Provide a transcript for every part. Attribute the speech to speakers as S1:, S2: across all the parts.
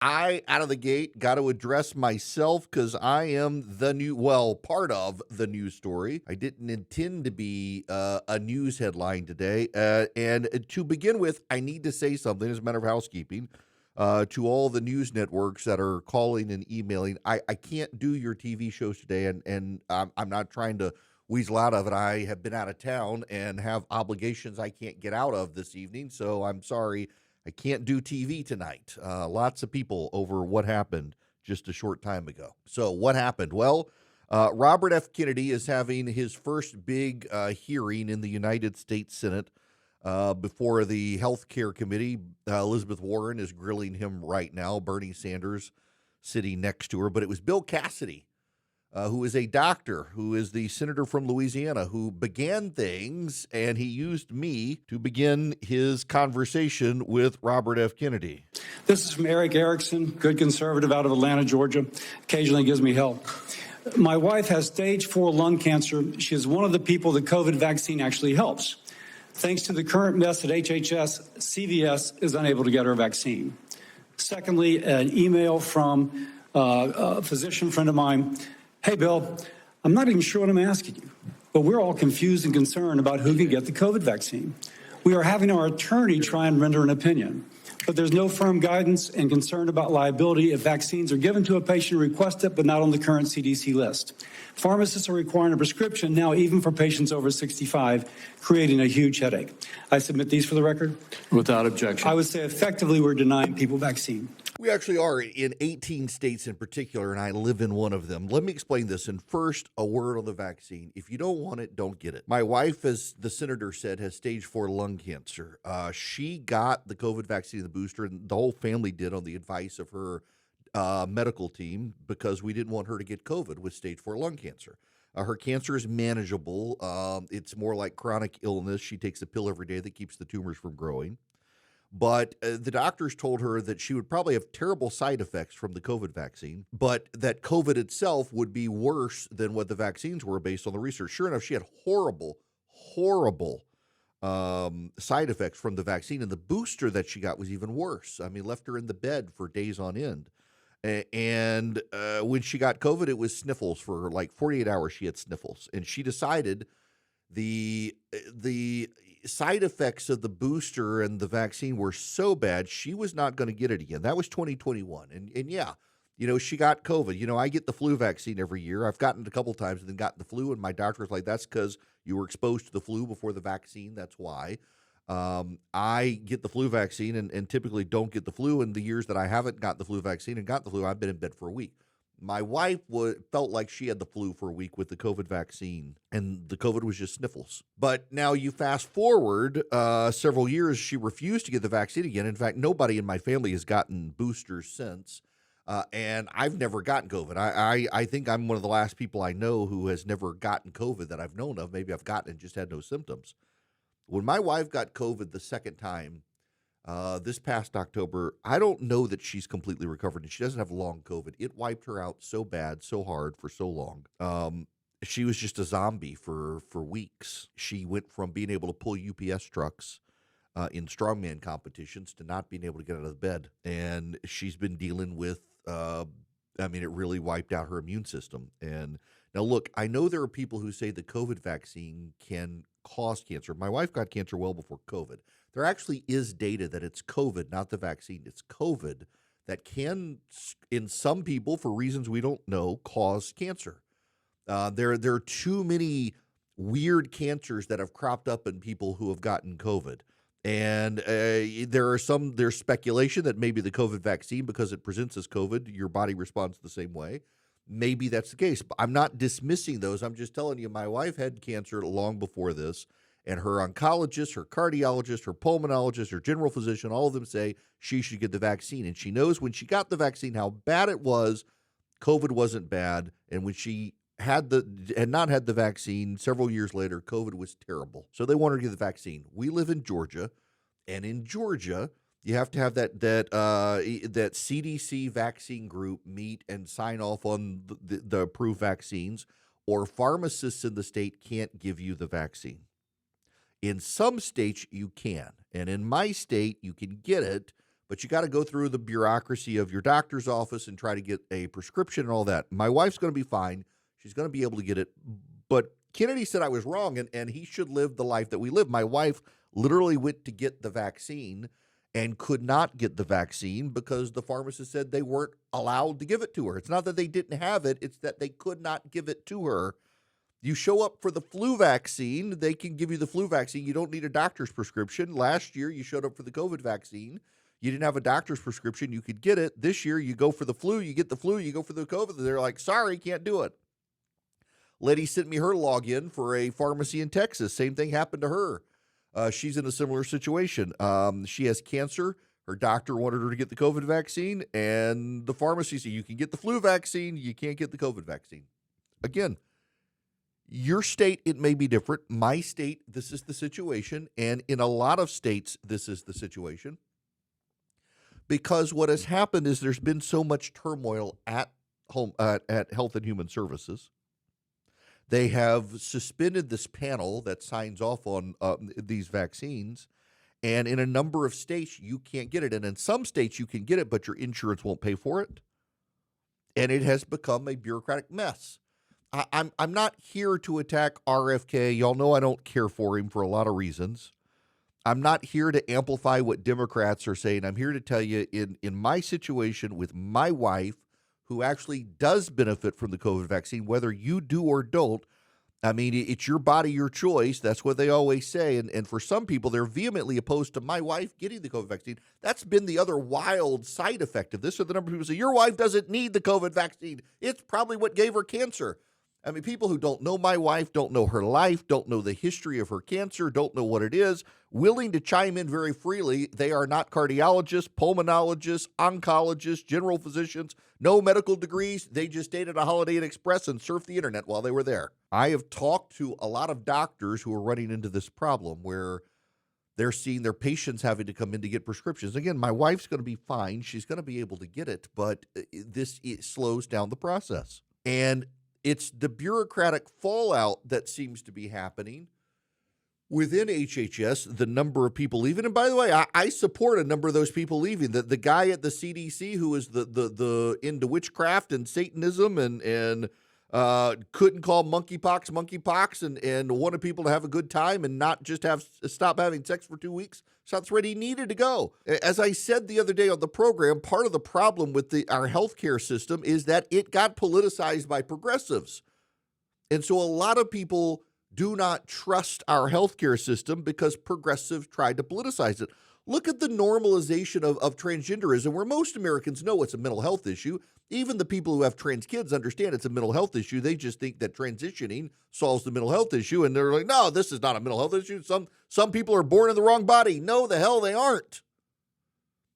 S1: Out of the gate, got to address myself because I am part of the news story. I didn't intend to be a news headline today. And to begin with, I need to say something as a matter of housekeeping to all the news networks that are calling and emailing. I can't do your TV shows today, and I'm not trying to weasel out of it. I have been out of town and have obligations I can't get out of this evening, so I'm sorry. I can't do TV tonight. Lots of people over what happened just a short time ago. So what happened? Well, Robert F. Kennedy is having his first big hearing in the United States Senate before the Health Care Committee. Elizabeth Warren is grilling him right now. Bernie Sanders sitting next to her. But it was Bill Cassidy, who is a doctor, who is the senator from Louisiana, who began things, and he used me to begin his conversation with Robert F. Kennedy.
S2: This is from Erickson, good conservative out of Atlanta, Georgia. Occasionally gives me help. My wife has stage 4 lung cancer. She is one of the people the COVID vaccine actually helps. Thanks to the current mess at HHS, CVS is unable to get her vaccine. Secondly, an email from a physician friend of mine. Hey, Bill, I'm not even sure what I'm asking you, but we're all confused and concerned about who can get the COVID vaccine. We are having our attorney try and render an opinion, but there's no firm guidance and concern about liability if vaccines are given to a patient who requests it, but not on the current CDC list. Pharmacists are requiring a prescription now, even for patients over 65, creating a huge headache. I submit these for the record.
S3: Without objection.
S2: I would say effectively we're denying people vaccine.
S1: We actually are in 18 states in particular, and I live in one of them. Let me explain this. And first, a word on the vaccine. If you don't want it, don't get it. My wife, as the senator said, has stage 4 lung cancer. She got the COVID vaccine, the booster, and the whole family did on the advice of her medical team because we didn't want her to get COVID with stage 4 lung cancer. Her cancer is manageable. It's more like chronic illness. She takes a pill every day that keeps the tumors from growing. But the doctors told her that she would probably have terrible side effects from the COVID vaccine, but that COVID itself would be worse than what the vaccines were based on the research. Sure enough, she had horrible side effects from the vaccine, and the booster that she got was even worse. I mean, left her in the bed for days on end. And when she got COVID, it was sniffles for like 48 hours. She had sniffles, and she decided the side effects of the booster and the vaccine were so bad, she was not going to get it again. That was 2021. And yeah, she got COVID. I get the flu vaccine every year. I've gotten it a couple times and then gotten the flu, and my doctor was like, that's because you were exposed to the flu before the vaccine. That's why. I get the flu vaccine and typically don't get the flu. In the years that I haven't got the flu vaccine and got the flu, I've been in bed for a week. My wife felt like she had the flu for a week with the COVID vaccine, and the COVID was just sniffles. But now you fast forward several years, she refused to get the vaccine again. In fact, nobody in my family has gotten boosters since, and I've never gotten COVID. I think I'm one of the last people I know who has never gotten COVID that I've known of. Maybe I've gotten it and just had no symptoms. When my wife got COVID the second time, this past October, I don't know that she's completely recovered, and she doesn't have long COVID. It wiped her out so bad, so hard for so long. She was just a zombie for weeks. She went from being able to pull UPS trucks in strongman competitions to not being able to get out of bed. And she's been dealing with, it really wiped out her immune system. And now, look, I know there are people who say the COVID vaccine can cause cancer. My wife got cancer well before COVID. There actually is data that it's COVID, not the vaccine. It's COVID that can, in some people, for reasons we don't know, cause cancer. There are too many weird cancers that have cropped up in people who have gotten COVID. And there's speculation that maybe the COVID vaccine, because it presents as COVID, your body responds the same way. Maybe that's the case. But I'm not dismissing those. I'm just telling you, my wife had cancer long before this. And her oncologist, her cardiologist, her pulmonologist, her general physician, all of them say she should get the vaccine. And she knows when she got the vaccine how bad it was. COVID wasn't bad. And when she had not had the vaccine several years later, COVID was terrible. So they want her to get the vaccine. We live in Georgia. And in Georgia, you have to have that CDC vaccine group meet and sign off on the approved vaccines, or pharmacists in the state can't give you the vaccine. In some states, you can. And in my state, you can get it, but you got to go through the bureaucracy of your doctor's office and try to get a prescription and all that. My wife's going to be fine. She's going to be able to get it. But Kennedy said I was wrong, and he should live the life that we live. My wife literally went to get the vaccine and could not get the vaccine because the pharmacist said they weren't allowed to give it to her. It's not that they didn't have it, it's that they could not give it to her. You show up for the flu vaccine, they can give you the flu vaccine. You don't need a doctor's prescription. Last year, you showed up for the COVID vaccine. You didn't have a doctor's prescription. You could get it. This year, you go for the flu, you get the flu, you go for the COVID. They're like, sorry, can't do it. Lady sent me her login for a pharmacy in Texas. Same thing happened to her. She's in a similar situation. She has cancer. Her doctor wanted her to get the COVID vaccine, and the pharmacy said, you can get the flu vaccine, you can't get the COVID vaccine. Again, your state, it may be different. My state, this is the situation. And in a lot of states, this is the situation. Because what has happened is there's been so much turmoil at Health and Human Services. They have suspended this panel that signs off on these vaccines. And in a number of states, you can't get it. And in some states, you can get it, but your insurance won't pay for it. And it has become a bureaucratic mess. I'm not here to attack RFK. Y'all know I don't care for him for a lot of reasons. I'm not here to amplify what Democrats are saying. I'm here to tell you in my situation with my wife, who actually does benefit from the COVID vaccine, whether you do or don't. I mean, it's your body, your choice. That's what they always say. And for some people, they're vehemently opposed to my wife getting the COVID vaccine. That's been the other wild side effect of this. Or the number of people say, your wife doesn't need the COVID vaccine. It's probably what gave her cancer. I mean, people who don't know my wife, don't know her life, don't know the history of her cancer, don't know what it is, willing to chime in very freely. They are not cardiologists, pulmonologists, oncologists, general physicians, no medical degrees. They just stayed at a Holiday Inn Express and surfed the internet while they were there. I have talked to a lot of doctors who are running into this problem where they're seeing their patients having to come in to get prescriptions. Again, my wife's going to be fine. She's going to be able to get it, but it slows down the process. And it's the bureaucratic fallout that seems to be happening within HHS, the number of people leaving. And by the way, I support a number of those people leaving. The guy at the CDC who is the into witchcraft and Satanism and couldn't call monkeypox and wanted people to have a good time and not just stop having sex for 2 weeks. So that's where he needed to go. As I said the other day on the program, part of the problem with our healthcare system is that it got politicized by progressives. And so a lot of people do not trust our healthcare system because progressives tried to politicize it. Look at the normalization of transgenderism, where most Americans know it's a mental health issue. Even the people who have trans kids understand it's a mental health issue. They just think that transitioning solves the mental health issue. And they're like, no, this is not a mental health issue. Some people are born in the wrong body. No, the hell they aren't.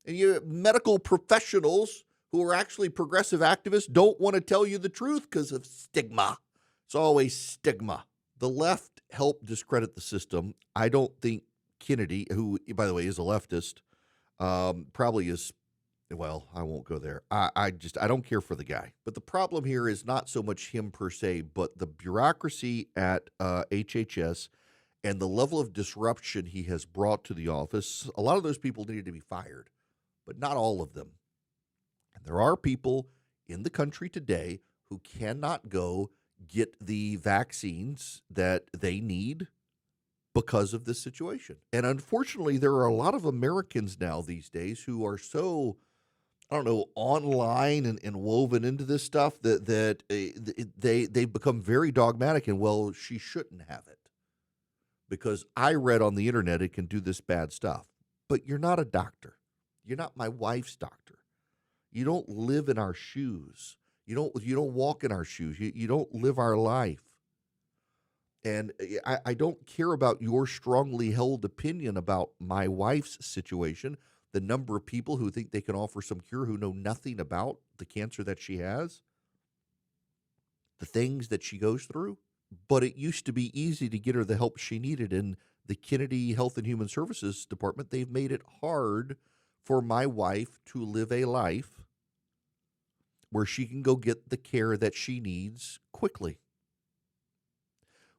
S1: And you medical professionals who are actually progressive activists don't want to tell you the truth because of stigma. It's always stigma. The left helped discredit the system. I don't think Kennedy, who, by the way, is a leftist, probably is, well, I won't go there. I don't care for the guy. But the problem here is not so much him per se, but the bureaucracy at HHS and the level of disruption he has brought to the office. A lot of those people needed to be fired, but not all of them. And there are people in the country today who cannot go get the vaccines that they need because of this situation. And unfortunately, there are a lot of Americans now these days who are so, I don't know, online and woven into this stuff that they've become very dogmatic and, well, she shouldn't have it because I read on the internet it can do this bad stuff. But you're not a doctor. You're not my wife's doctor. You don't live in our shoes. You don't walk in our shoes. You don't live our life. And I don't care about your strongly held opinion about my wife's situation, the number of people who think they can offer some cure who know nothing about the cancer that she has, the things that she goes through. But it used to be easy to get her the help she needed. In the Kennedy Health and Human Services Department, they've made it hard for my wife to live a life where she can go get the care that she needs quickly.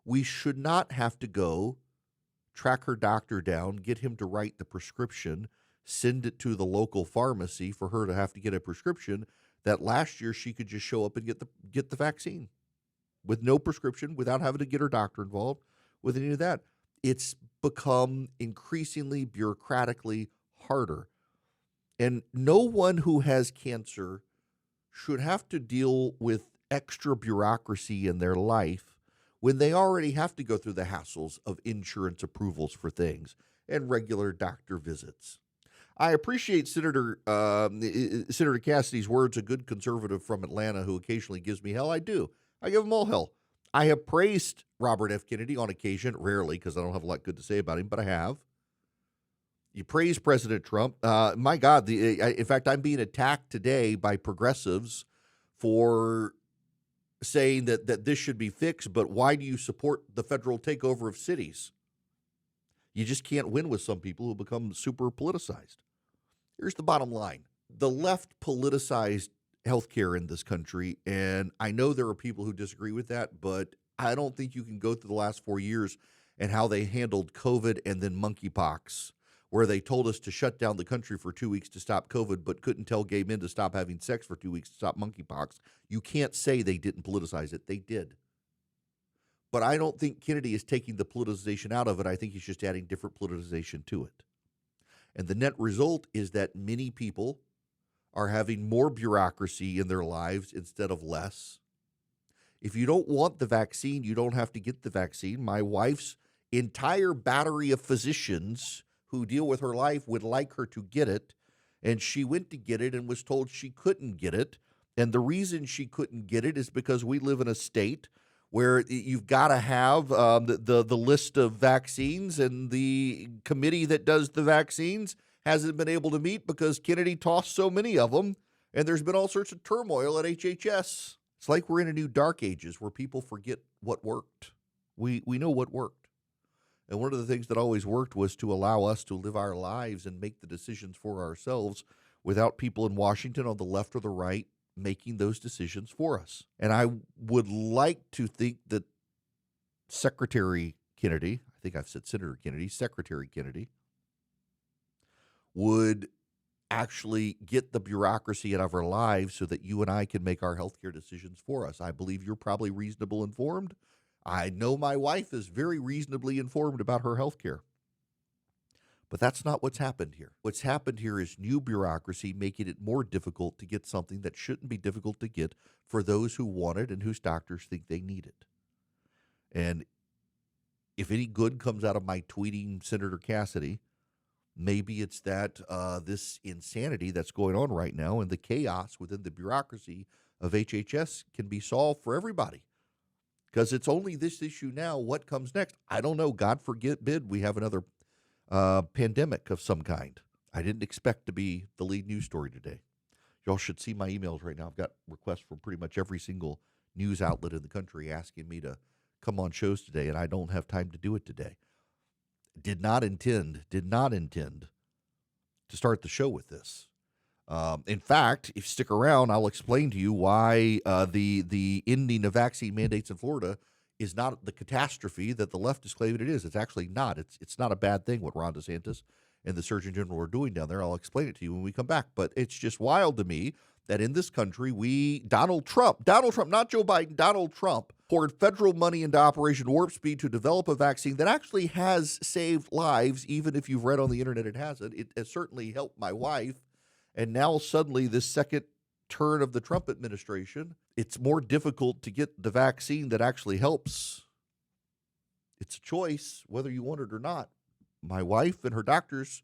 S1: We should not have to go track her doctor down, get him to write the prescription, send it to the local pharmacy for her to have to get a prescription, that last year she could just show up and get the vaccine with no prescription, without having to get her doctor involved with any of that. It's become increasingly bureaucratically harder. And no one who has cancer should have to deal with extra bureaucracy in their life when they already have to go through the hassles of insurance approvals for things and regular doctor visits. I appreciate Senator Cassidy's words, a good conservative from Atlanta who occasionally gives me hell. I do. I give him all hell. I have praised Robert F. Kennedy on occasion, rarely because I don't have a lot good to say about him, but I have. You praise President Trump. My God, in fact, I'm being attacked today by progressives for saying that this should be fixed, but why do you support the federal takeover of cities? You just can't win with some people who become super politicized. Here's the bottom line. The left politicized healthcare in this country, and I know there are people who disagree with that, but I don't think you can go through the last 4 years and how they handled COVID and then monkeypox, where they told us to shut down the country for 2 weeks to stop COVID, but couldn't tell gay men to stop having sex for 2 weeks to stop monkeypox. You can't say they didn't politicize it. They did. But I don't think Kennedy is taking the politicization out of it. I think he's just adding different politicization to it. And the net result is that many people are having more bureaucracy in their lives instead of less. If you don't want the vaccine, you don't have to get the vaccine. My wife's entire battery of physicians who deal with her life would like her to get it, and she went to get it and was told she couldn't get it. And the reason she couldn't get it is because we live in a state where you've got to have the list of vaccines, and the committee that does the vaccines hasn't been able to meet because Kennedy tossed so many of them, and there's been all sorts of turmoil at HHS. It's like we're in a new dark ages where people forget what worked. We know what worked. And one of the things that always worked was to allow us to live our lives and make the decisions for ourselves without people in Washington on the left or the right making those decisions for us. And I would like to think that Secretary Kennedy, I think I've said Senator Kennedy, Secretary Kennedy, would actually get the bureaucracy out of our lives so that you and I can make our healthcare decisions for us. I believe you're probably reasonably informed. I know my wife is very reasonably informed about her healthcare. But that's not what's happened here. What's happened here is new bureaucracy making it more difficult to get something that shouldn't be difficult to get for those who want it and whose doctors think they need it. And if any good comes out of my tweeting Senator Cassidy, maybe it's that this insanity that's going on right now and the chaos within the bureaucracy of HHS can be solved for everybody. Because it's only this issue now. What comes next? I don't know. God forbid we have another pandemic of some kind. I didn't expect to be the lead news story today. Y'all should see my emails right now. I've got requests from pretty much every single news outlet in the country asking me to come on shows today, and I don't have time to do it today. Did not intend to start the show with this. In fact, if you stick around, I'll explain to you why the ending of vaccine mandates in Florida is not the catastrophe that the left is claiming it is. It's actually not. It's not a bad thing what Ron DeSantis and the Surgeon General are doing down there. I'll explain it to you when we come back. But it's just wild to me that in this country, Donald Trump, not Joe Biden, Donald Trump, poured federal money into Operation Warp Speed to develop a vaccine that actually has saved lives, even if you've read on the internet it hasn't. It has certainly helped my wife. And now suddenly this second turn of the Trump administration, it's more difficult to get the vaccine that actually helps. It's a choice, whether you want it or not. My wife and her doctors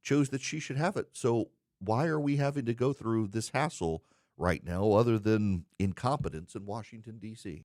S1: chose that she should have it. So why are we having to go through this hassle right now other than incompetence in Washington, D.C.?